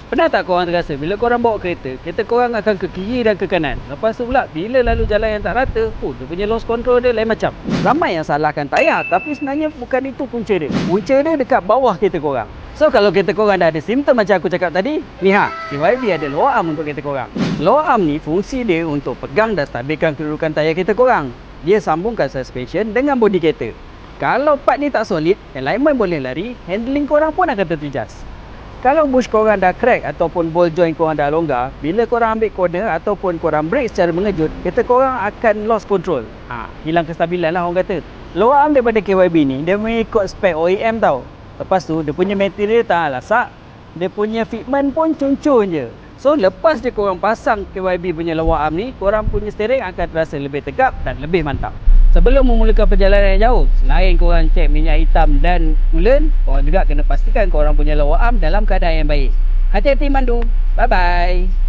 Pernah tak korang terasa bila korang bawa kereta, kereta korang akan ke kiri dan ke kanan. Lepas tu pula bila lalu jalan yang tak rata, dia punya lost control dia lain macam. Ramai yang salahkan tayar, tapi sebenarnya bukan itu punca dia. Punca dia dekat bawah kereta korang. So kalau kereta korang dah ada simptom macam aku cakap tadi, ni KYB ada lower arm untuk kereta korang. Lower arm ni fungsi dia untuk pegang dan stabilkan kedudukan tayar kereta korang. Dia sambungkan suspension dengan bodi kereta. Kalau part ni tak solid, alignment boleh lari, handling korang pun akan terjejas. Kalau bush korang dah crack ataupun ball joint korang dah longgar, bila korang ambil corner ataupun korang brake secara mengejut, kereta korang akan lost control. Hilang kestabilan lah orang kata. Lower arm daripada KYB ni, dia mengikut spek OEM tau. Lepas tu, dia punya material tak lasak, dia punya fitment pun cun-cun je. So, lepas je korang pasang KYB punya lower arm ni, korang punya steering akan terasa lebih tegap dan lebih mantap. Sebelum memulakan perjalanan yang jauh, selain korang cek minyak hitam dan coolant, korang juga kena pastikan korang punya lower arm dalam keadaan yang baik. Hati-hati mandu. Bye-bye.